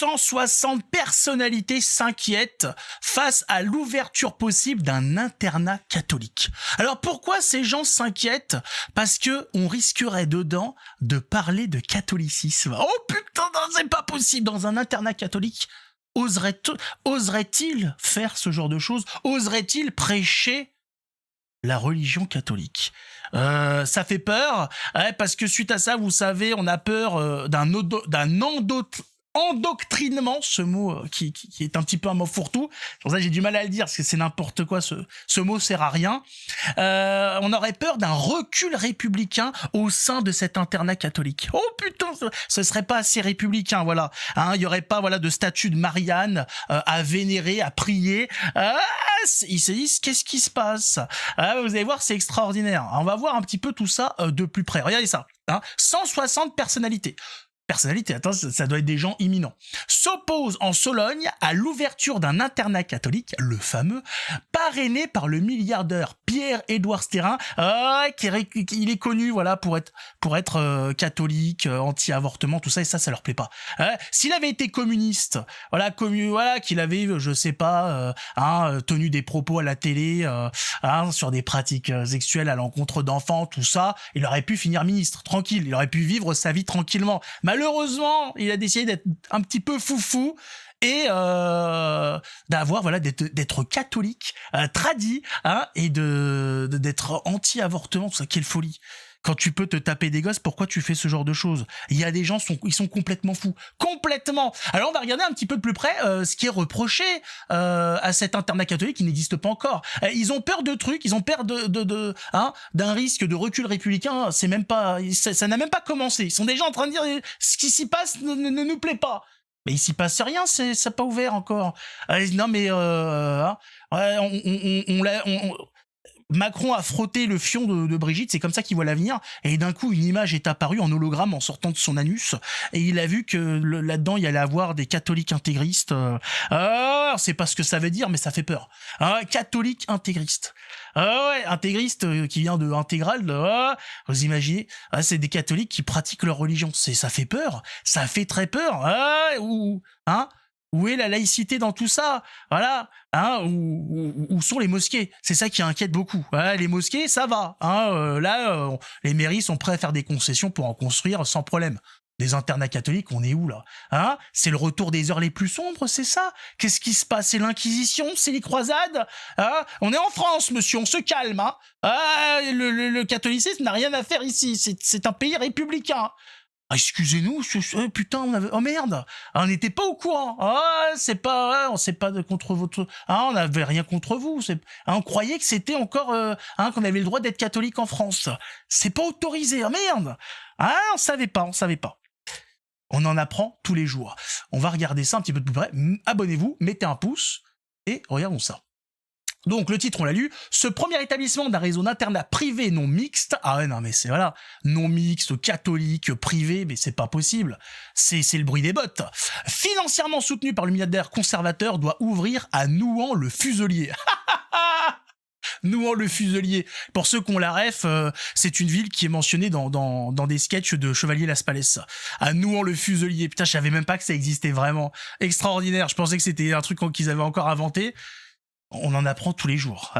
160 personnalités s'inquiètent face à l'ouverture possible d'un internat catholique. Alors pourquoi ces gens s'inquiètent? Parce que on risquerait dedans de parler de catholicisme. Oh putain, non, c'est pas possible dans un internat catholique. Oserait-il faire ce genre de choses? Oserait-il prêcher la religion catholique? Ça fait peur, parce que suite à ça, vous savez, on a peur d'un endoctrinement, ce mot qui est un petit peu un mot fourre-tout. Pour ça, j'ai du mal à le dire, parce que c'est n'importe quoi, ce mot sert à rien. On aurait peur d'un recul républicain au sein de cet internat catholique. Oh putain, ce serait pas assez républicain, voilà. Il y aurait pas, voilà, de statue de Marianne à vénérer, à prier. Ils se disent, qu'est-ce qui se passe? Vous allez voir, c'est extraordinaire. On va voir un petit peu tout ça de plus près. Regardez ça, 160 personnalités. Attends, ça doit être des gens imminents, s'oppose en Sologne à l'ouverture d'un internat catholique, le fameux, parrainé par le milliardaire Pierre-Édouard Stérin, il est connu, voilà, pour être catholique, anti-avortement, tout ça, et ça leur plaît pas. S'il avait été communiste, qu'il avait, je sais pas, tenu des propos à la télé, sur des pratiques sexuelles à l'encontre d'enfants, tout ça, il aurait pu finir ministre, tranquille, il aurait pu vivre sa vie tranquillement. Malheureusement, il a décidé d'être un petit peu foufou et d'être catholique, tradit, et d'être anti-avortement, tout ça. Quelle folie! Quand tu peux te taper des gosses, pourquoi tu fais ce genre de choses? Il y a des gens, ils sont complètement fous. Complètement! Alors on va regarder un petit peu de plus près ce qui est reproché à cet internat catholique qui n'existe pas encore. Ils ont peur de trucs, ils ont peur d'un risque de recul républicain, c'est même pas, ça n'a même pas commencé. Ils sont déjà en train de dire ce qui s'y passe ne nous plaît pas. Mais il s'y passe rien, ça n'a pas ouvert encore. Non mais Macron a frotté le fion de Brigitte, c'est comme ça qu'il voit l'avenir, et d'un coup une image est apparue en hologramme en sortant de son anus, et il a vu que là-dedans il y allait avoir des catholiques intégristes. C'est pas ce que ça veut dire, mais ça fait peur. Catholique intégriste. Intégriste qui vient de intégral, vous imaginez, c'est des catholiques qui pratiquent leur religion, ça fait peur, ça fait très peur. Où est la laïcité dans tout ça? Voilà. Où sont les mosquées? C'est ça qui inquiète beaucoup. Les mosquées, ça va. Les mairies sont prêts à faire des concessions pour en construire sans problème. Des internats catholiques, on est où là? C'est le retour des heures les plus sombres, c'est ça? Qu'est-ce qui se passe? C'est l'Inquisition? C'est les croisades? On est en France, monsieur, on se calme. Le catholicisme n'a rien à faire ici. C'est un pays républicain. Excusez-nous, putain, oh merde, on n'était pas au courant. C'est pas, on sait pas contre votre, on n'avait rien contre vous. On croyait que c'était encore, qu'on avait le droit d'être catholique en France. C'est pas autorisé. Merde. On savait pas. On en apprend tous les jours. On va regarder ça un petit peu de plus près. Abonnez-vous, mettez un pouce et regardons ça. Donc le titre on l'a lu, ce premier établissement d'un réseau d'internat privé non mixte, non mixte, catholique, privé, mais c'est pas possible, c'est le bruit des bottes, financièrement soutenu par le milliardaire conservateur, doit ouvrir à Nouan-le-Fuselier. Nouan-le-Fuselier. Pour ceux qui ont la ref, c'est une ville qui est mentionnée dans des sketchs de Chevalier Las Palais. À Nouan-le-Fuselier. Putain, je savais même pas que ça existait vraiment. Extraordinaire. Je pensais que c'était un truc qu'ils avaient encore inventé. On en apprend tous les jours.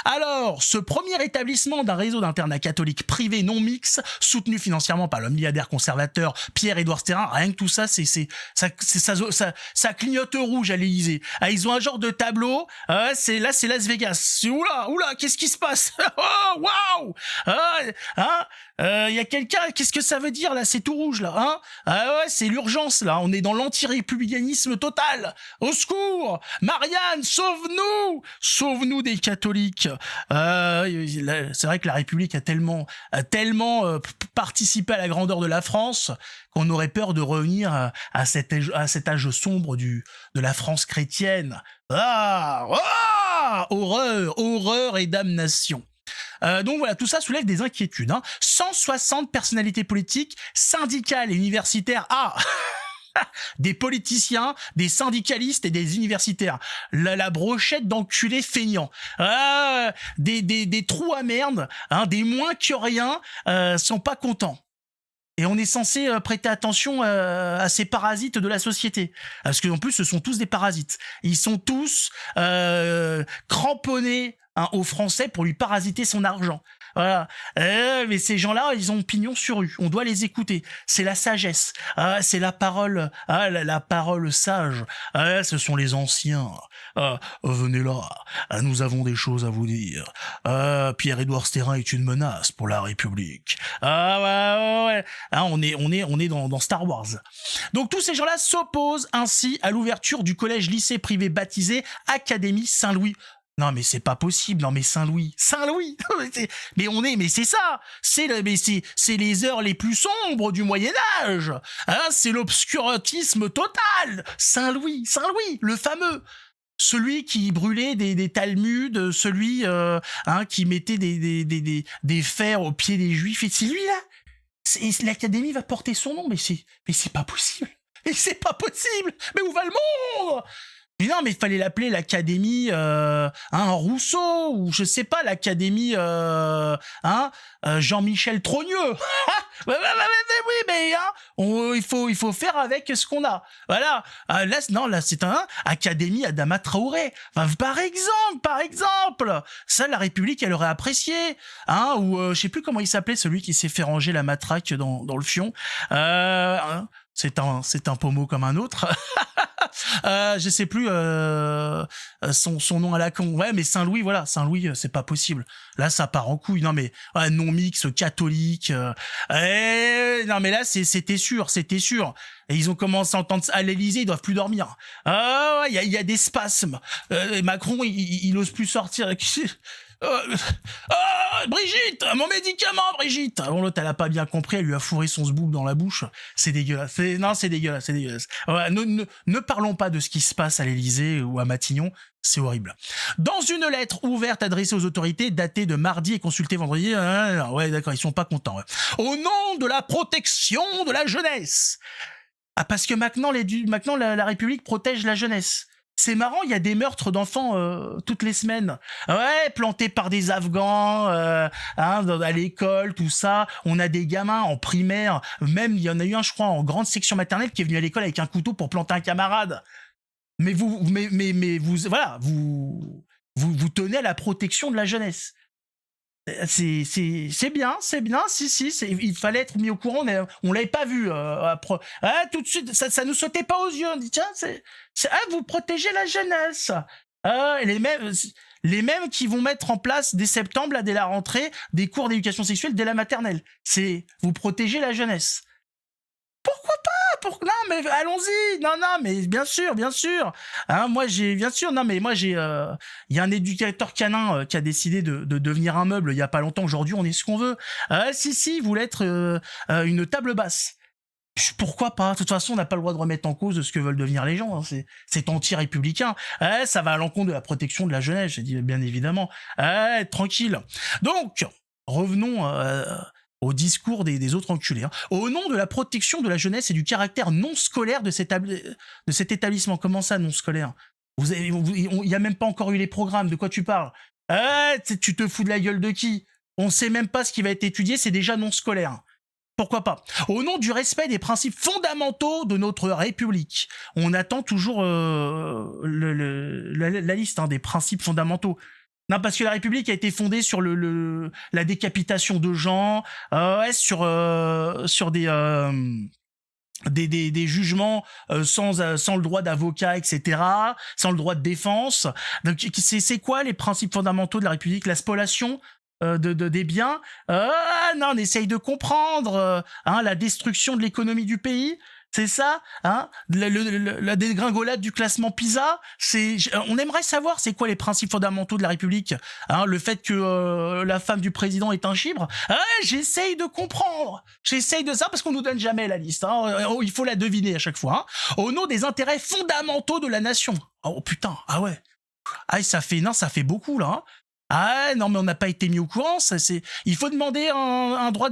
Alors, ce premier établissement d'un réseau d'internats catholiques privés non mixtes, soutenu financièrement par le milliardaire conservateur Pierre-Édouard Stérin, rien que tout ça, ça clignote rouge à l'Élysée. Ils ont un genre de tableau. C'est Las Vegas. Oula, qu'est-ce qui se passe? Oh, waouh! Y a quelqu'un, qu'est-ce que ça veut dire là? C'est tout rouge là, c'est l'urgence là, on est dans l'anti-républicanisme total. Au secours! Marianne, sauve-nous des catholiques. C'est vrai que la République a tellement participé à la grandeur de la France qu'on aurait peur de revenir à cet âge sombre de la France chrétienne. Horreur et damnation. Donc voilà, tout ça soulève des inquiétudes. 160 personnalités politiques, syndicales et universitaires. Des politiciens, des syndicalistes et des universitaires. La brochette d'enculés feignants. Des trous à merde, des moins que rien, sont pas contents. Et on est censé prêter attention à ces parasites de la société. Parce qu'en plus, ce sont tous des parasites. Ils sont tous cramponnés aux Français pour lui parasiter son argent. Voilà. Mais ces gens-là, ils ont pignon sur rue. On doit les écouter. C'est la sagesse. C'est la parole. La parole sage. Ce sont les anciens. Venez là. Nous avons des choses à vous dire. Pierre-Édouard Sterrin est une menace pour la République. Ouais. On est dans Star Wars. Donc tous ces gens-là s'opposent ainsi à l'ouverture du collège-lycée privé baptisé Académie Saint-Louis. Non mais c'est pas possible. Non mais Saint-Louis, mais c'est ça. C'est les heures les plus sombres du Moyen Âge. C'est l'obscurantisme total. Saint-Louis, le fameux. Celui qui brûlait des Talmuds, celui qui mettait des fers aux pieds des Juifs. Et c'est lui là. L'Académie va porter son nom. Mais c'est pas possible. Mais où va le monde? Mais non, mais il fallait l'appeler l'Académie Rousseau, ou je sais pas, l'Académie Jean-Michel Trogneux. Oui, mais il faut faire avec ce qu'on a. Voilà. Là c'est un Académie Adama Traoré. Enfin, par exemple. Ça, la République, elle aurait apprécié. Ou je sais plus comment il s'appelait, celui qui s'est fait ranger la matraque dans le fion. C'est un pommeau comme un autre. Je sais plus son nom à la con. Ouais, mais Saint-Louis, voilà, Saint-Louis, c'est pas possible. Là, ça part en couille. Non, mais non mix catholique. Non, mais là, c'était sûr. Et ils ont commencé à entendre à l'Élysée, ils doivent plus dormir. Il y a des spasmes. Macron, il ose plus sortir. Brigitte, mon médicament, Brigitte. Bon, l'autre, elle a pas bien compris, elle lui a fourré son zboob dans la bouche. C'est dégueulasse. C'est dégueulasse. Ouais, ne parlons pas de ce qui se passe à l'Élysée ou à Matignon. C'est horrible. Dans une lettre ouverte adressée aux autorités, datée de mardi et consultée vendredi, ouais, d'accord, ils sont pas contents. Ouais. Au nom de la protection de la jeunesse. Parce que maintenant, la République protège la jeunesse. C'est marrant, il y a des meurtres d'enfants toutes les semaines. Ouais, plantés par des Afghans, à l'école, tout ça. On a des gamins en primaire. Même, il y en a eu un, je crois, en grande section maternelle qui est venu à l'école avec un couteau pour planter un camarade. Mais vous tenez à la protection de la jeunesse. C'est bien, si, il fallait être mis au courant, on l'avait pas vu. Tout de suite, ça nous sautait pas aux yeux. On dit, tiens, vous protégez la jeunesse. Les mêmes qui vont mettre en place dès septembre, là, dès la rentrée, des cours d'éducation sexuelle dès la maternelle. Vous protégez la jeunesse. Pourquoi pas? Non, mais allons-y. Non, mais bien sûr. Il y a un éducateur canin qui a décidé de devenir un meuble il y a pas longtemps. Aujourd'hui, on est ce qu'on veut. Si, il voulait être une table basse. Pourquoi pas? De toute façon, on n'a pas le droit de remettre en cause ce que veulent devenir les gens. C'est anti-républicain. Ça va à l'encontre de la protection de la jeunesse, j'ai dit, bien évidemment. Tranquille. Donc, revenons au discours des autres enculés. Au nom de la protection de la jeunesse et du caractère non scolaire de cet établissement. Comment ça, non scolaire? Il y a même pas encore eu les programmes. De quoi tu parles? Tu te fous de la gueule de qui? On sait même pas ce qui va être étudié, c'est déjà non scolaire. Pourquoi pas? Au nom du respect des principes fondamentaux de notre République. On attend toujours la liste des principes fondamentaux. Non, parce que la République a été fondée sur la décapitation de gens, sur des jugements sans le droit d'avocat, etc., sans le droit de défense. Donc c'est quoi les principes fondamentaux de la République? La spoliation des biens. Non, on essaye de comprendre la destruction de l'économie du pays. C'est ça, la dégringolade du classement PISA. On aimerait savoir c'est quoi les principes fondamentaux de la République. Le fait que la femme du président est un chibre. J'essaye de comprendre. J'essaye de ça parce qu'on nous donne jamais la liste. Il faut la deviner à chaque fois. Au nom des intérêts fondamentaux de la nation. Oh putain, ouais. Ça fait beaucoup là. Non, mais on n'a pas été mis au courant. Il faut demander un droit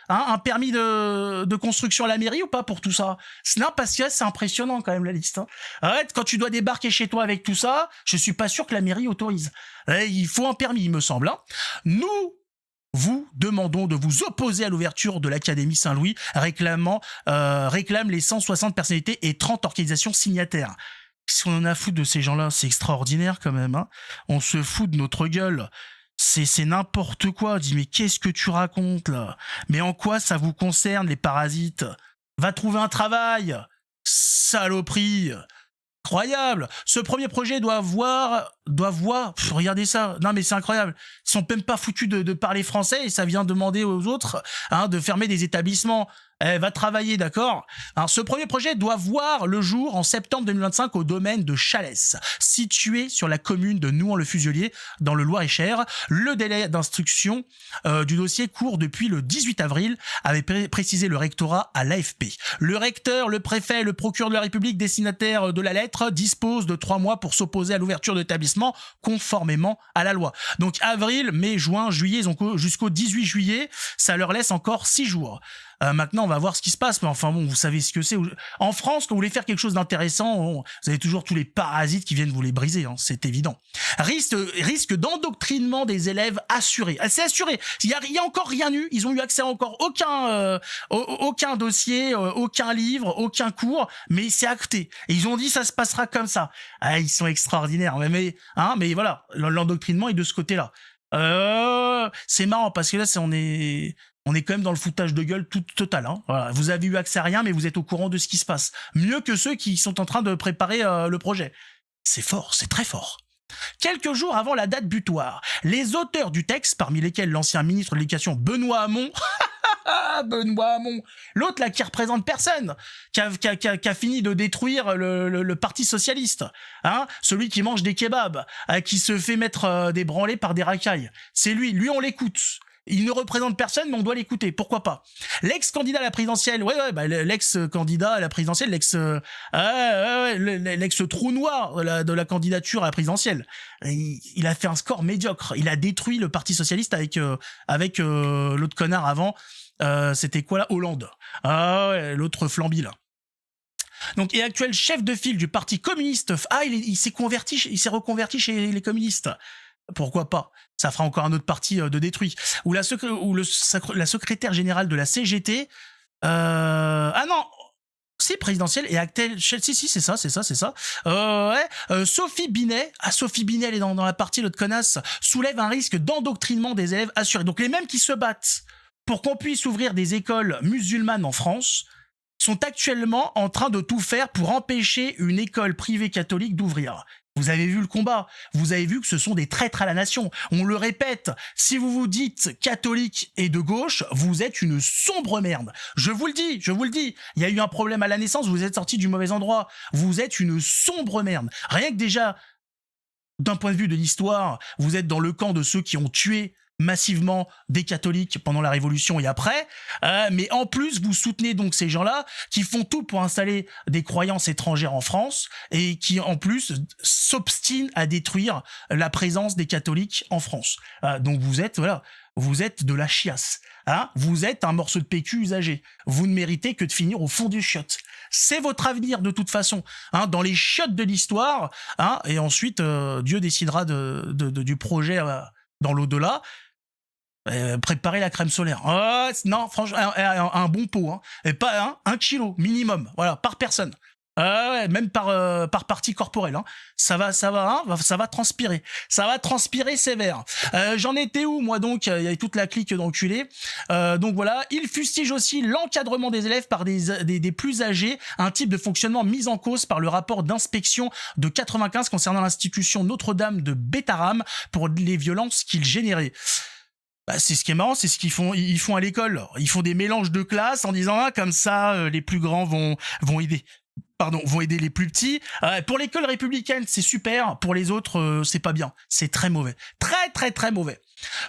un permis de construction à la mairie ou pas pour tout ça? Non, parce que c'est impressionnant quand même la liste. Quand tu dois débarquer chez toi avec tout ça, je suis pas sûr que la mairie autorise. Il faut un permis, il me semble. Nous vous demandons de vous opposer à l'ouverture de l'Académie Saint-Louis, réclament les 160 personnalités et 30 organisations signataires. Si on en a foutu de ces gens-là, c'est extraordinaire quand même. Hein. On se fout de notre gueule. C'est n'importe quoi. Dis mais qu'est-ce que tu racontes là? Mais en quoi ça vous concerne les parasites? Va trouver un travail, saloperie. Incroyable. Ce premier projet doit voir. Regardez ça. Non mais c'est incroyable. Ils sont même pas foutus de parler français et ça vient demander aux autres de fermer des établissements. Elle va travailler, d'accord. Alors, ce premier projet doit voir le jour en septembre 2025 au domaine de Chalès, situé sur la commune de Nouan-le-Fuselier, dans le Loir-et-Cher. Le délai d'instruction du dossier court depuis le 18 avril, avait précisé le rectorat à l'AFP. Le recteur, le préfet, le procureur de la République, destinataire de la lettre, disposent de 3 mois pour s'opposer à l'ouverture de l'établissement conformément à la loi. Donc avril, mai, juin, juillet, ils ont jusqu'au 18 juillet, ça leur laisse encore 6 jours. Maintenant, on va voir ce qui se passe, mais enfin bon, vous savez ce que c'est. En France, quand vous voulez faire quelque chose d'intéressant, vous avez toujours tous les parasites qui viennent vous les briser, hein, c'est évident. Risque d'endoctrinement des élèves assuré. C'est assuré. Il y a encore rien eu. Ils ont eu accès à encore aucun dossier, aucun livre, aucun cours, mais c'est acté. Et ils ont dit ça se passera comme ça. Ah, ils sont extraordinaires. Mais voilà, l'endoctrinement est de ce côté-là. C'est marrant parce que là, on est quand même dans le foutage de gueule tout total. Hein. Voilà. Vous avez eu accès à rien, mais vous êtes au courant de ce qui se passe. Mieux que ceux qui sont en train de préparer le projet. C'est fort, c'est très fort. Quelques jours avant la date butoir, les auteurs du texte, parmi lesquels l'ancien ministre de l'Éducation Benoît Hamon, Benoît Hamon, l'autre là qui représente personne, qui a fini de détruire le parti socialiste, hein, celui qui mange des kebabs, qui se fait mettre des branlés par des racailles. C'est lui on l'écoute. Il ne représente personne, mais on doit l'écouter. Pourquoi pas? L'ex-candidat à la présidentielle, l'ex-candidat à la présidentielle, l'ex-trou noir de la candidature à la présidentielle. Il a fait un score médiocre. Il a détruit le Parti socialiste avec l'autre connard avant. C'était quoi là? Hollande. L'autre flambi là. Donc, et actuel chef de file du Parti communiste. Il s'est reconverti chez les communistes. Pourquoi pas? Ça fera encore un autre parti de détruit. Ou la secrétaire générale de la CGT. C'est présidentielle et actuelle. Si, c'est ça. Sophie Binet. Sophie Binet, elle est dans la partie, l'autre connasse, soulève un risque d'endoctrinement des élèves assurés. Donc, les mêmes qui se battent pour qu'on puisse ouvrir des écoles musulmanes en France sont actuellement en train de tout faire pour empêcher une école privée catholique d'ouvrir. Vous avez vu le combat, vous avez vu que ce sont des traîtres à la nation. On le répète, si vous vous dites catholique et de gauche, vous êtes une sombre merde. Je vous le dis, il y a eu un problème à la naissance, vous êtes sorti du mauvais endroit. Vous êtes une sombre merde. Rien que déjà, d'un point de vue de l'histoire, vous êtes dans le camp de ceux qui ont tué massivement des catholiques pendant la Révolution et après, mais en plus vous soutenez donc ces gens-là qui font tout pour installer des croyances étrangères en France et qui en plus s'obstinent à détruire la présence des catholiques en France. Donc vous êtes de la chiasse, hein, vous êtes un morceau de PQ usagé, vous ne méritez que de finir au fond du chiotte. C'est votre avenir de toute façon, hein, dans les chiottes de l'histoire, hein, et ensuite Dieu décidera du projet dans l'au-delà. Préparer la crème solaire. Non, franchement, un bon pot, hein. Et pas 1 kilo minimum, voilà, par personne. Même par partie corporelle, hein. Ça va transpirer. Ça va transpirer sévère. J'en étais où, moi, donc? Il y avait toute la clique d'enculés. Donc voilà. Il fustige aussi l'encadrement des élèves par des plus âgés, un type de fonctionnement mis en cause par le rapport d'inspection de 95 concernant l'institution Notre-Dame de Bétaram pour les violences qu'il générait. C'est ce qui est marrant, c'est ce qu'ils font. Ils font à l'école. Ils font des mélanges de classes en disant comme ça, les plus grands vont aider les plus petits. Pour l'école républicaine, c'est super. Pour les autres, c'est pas bien. C'est très mauvais. Très, très, très mauvais.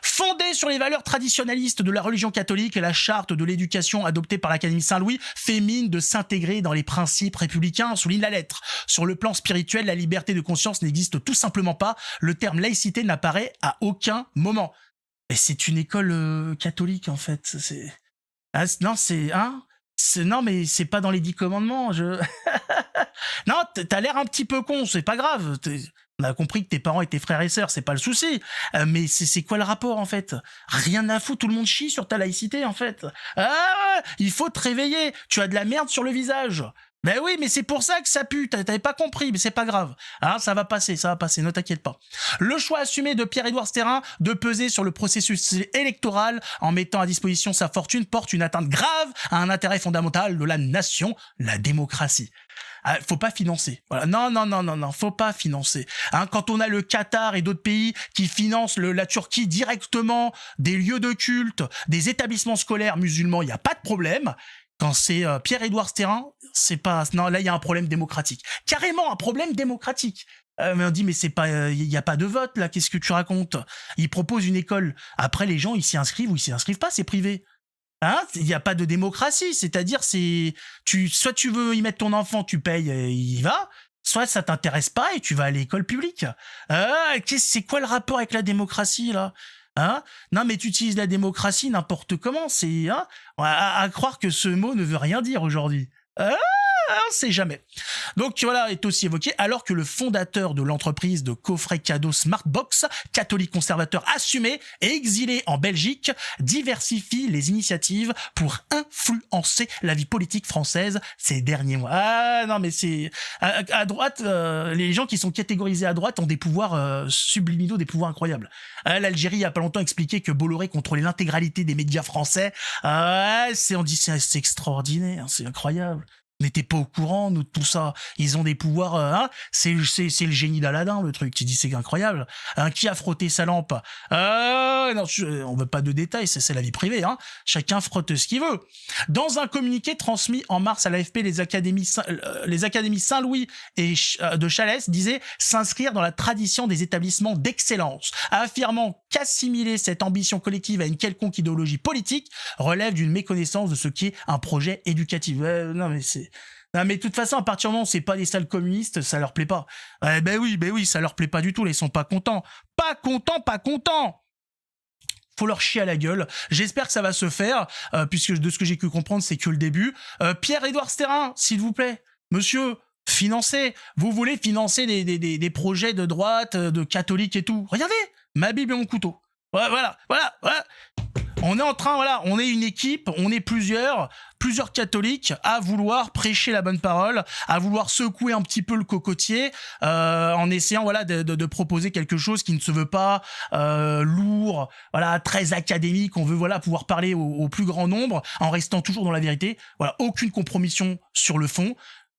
Fondé sur les valeurs traditionnalistes de la religion catholique, la charte de l'éducation adoptée par l'Académie Saint-Louis fait mine de s'intégrer dans les principes républicains, souligne la lettre. Sur le plan spirituel, la liberté de conscience n'existe tout simplement pas. Le terme laïcité n'apparaît à aucun moment. Mais c'est une école catholique, en fait. Non, mais c'est pas dans les 10 commandements. Non, t'as l'air un petit peu con, c'est pas grave. On a compris que tes parents étaient frères et sœurs, c'est pas le souci. Mais c'est quoi le rapport, en fait? Rien à foutre, tout le monde chie sur ta laïcité, en fait. Ah, il faut te réveiller. Tu as de la merde sur le visage. Ben oui, mais c'est pour ça que ça pue. T'avais pas compris, mais c'est pas grave. Hein, ça va passer, ne t'inquiète pas. Le choix assumé de Pierre-Édouard Stérin de peser sur le processus électoral en mettant à disposition sa fortune porte une atteinte grave à un intérêt fondamental de la nation, la démocratie. Faut pas financer. Voilà. Non, faut pas financer. Hein, quand on a le Qatar et d'autres pays qui financent la Turquie directement, des lieux de culte, des établissements scolaires musulmans, il y a pas de problème. Quand c'est Pierre-Édouard Stérin, c'est pas... Non, là, il y a un problème démocratique. Carrément un problème démocratique. Mais on dit, mais c'est pas... Il y a pas de vote, là, qu'est-ce que tu racontes? Il propose une école. Après, les gens, ils s'y inscrivent ou ils s'y inscrivent pas, c'est privé. Hein? Il n'y a pas de démocratie, c'est-à-dire, soit tu veux y mettre ton enfant, tu payes et il y va, soit ça t'intéresse pas et tu vas à l'école publique. C'est quoi le rapport avec la démocratie, là? Hein? Non, mais tu utilises la démocratie n'importe comment, hein? À croire que ce mot ne veut rien dire aujourd'hui. On sait jamais. Donc voilà, est aussi évoqué, alors que le fondateur de l'entreprise de coffrets cadeaux Smartbox, catholique conservateur assumé et exilé en Belgique, diversifie les initiatives pour influencer la vie politique française ces derniers mois. Ah non, mais c'est... À droite, les gens qui sont catégorisés à droite ont des pouvoirs subliminaux, des pouvoirs incroyables. L'Algérie, il y a pas longtemps, expliqué que Bolloré contrôlait l'intégralité des médias français. On dit c'est extraordinaire, c'est incroyable. On n'était pas au courant, nous, de tout ça. Ils ont des pouvoirs, hein. C'est le génie d'Aladin, le truc. Tu dis, c'est incroyable. Hein, qui a frotté sa lampe? Non, on veut pas de détails, c'est la vie privée, hein. Chacun frotte ce qu'il veut. Dans un communiqué transmis en mars à l'AFP, les académies Saint-Louis et de Chalès disaient s'inscrire dans la tradition des établissements d'excellence, affirmant qu'assimiler cette ambition collective à une quelconque idéologie politique relève d'une méconnaissance de ce qui est un projet éducatif. Non, mais de toute façon, à partir du moment où c'est pas des salles communistes, ça leur plaît pas. Ben oui, ça leur plaît pas du tout, ils sont pas contents. Pas contents. Faut leur chier à la gueule. J'espère que ça va se faire, puisque de ce que j'ai pu comprendre, c'est que le début. Pierre-Édouard Stérin, s'il vous plaît, monsieur, financez. Vous voulez financer des projets de droite, de catholiques et tout. Regardez, ma Bible et mon couteau. Voilà. On est en train, on est une équipe, on est plusieurs catholiques à vouloir prêcher la bonne parole, à vouloir secouer un petit peu le cocotier, en essayant, de proposer quelque chose qui ne se veut pas lourd, très académique. On veut, pouvoir parler au plus grand nombre, en restant toujours dans la vérité. Aucune compromission sur le fond.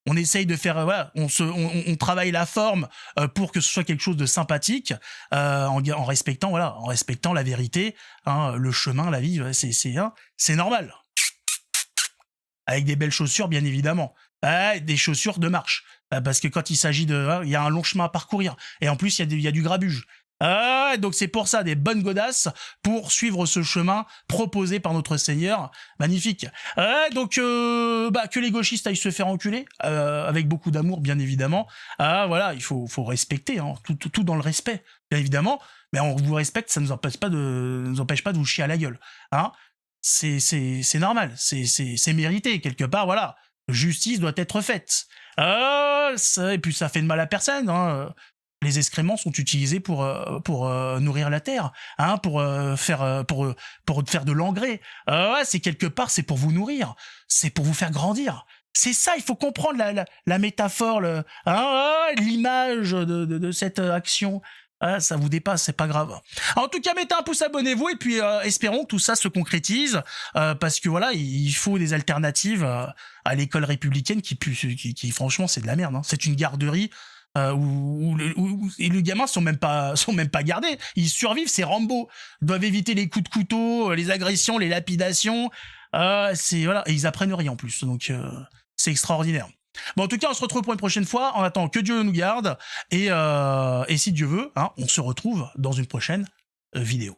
On essaye de faire, on travaille la forme pour que ce soit quelque chose de sympathique, en respectant la vérité, hein, le chemin, la vie, c'est normal. Avec des belles chaussures, bien évidemment, des chaussures de marche, parce que quand il s'agit il y a un long chemin à parcourir, et en plus il y a du grabuge. Donc c'est pour ça, des bonnes godasses pour suivre ce chemin proposé par notre Seigneur. Magnifique. Donc que les gauchistes aillent se faire enculer, avec beaucoup d'amour, bien évidemment. Il faut respecter, hein, tout dans le respect, bien évidemment. Mais on vous respecte, ça ne nous empêche pas de vous chier à la gueule. Hein, c'est normal, c'est mérité quelque part. Justice doit être faite. Et puis ça fait de mal à personne. Hein. Les excréments sont utilisés pour nourrir la terre, hein, pour faire de l'engrais. C'est quelque part, c'est pour vous nourrir, c'est pour vous faire grandir. C'est ça, il faut comprendre la métaphore, l'image de cette action. Ça vous dépasse, c'est pas grave. En tout cas, mettez un pouce, abonnez-vous, et puis espérons que tout ça se concrétise, parce que il faut des alternatives à l'école républicaine qui franchement, c'est de la merde. Hein. C'est une garderie. Où les gamins sont même pas gardés, ils survivent, c'est Rambo, ils doivent éviter les coups de couteau, les agressions, les lapidations, et ils apprennent rien en plus, donc c'est extraordinaire. Bon, en tout cas, on se retrouve pour une prochaine fois. En attendant, que Dieu nous garde, et si Dieu veut, hein, on se retrouve dans une prochaine vidéo.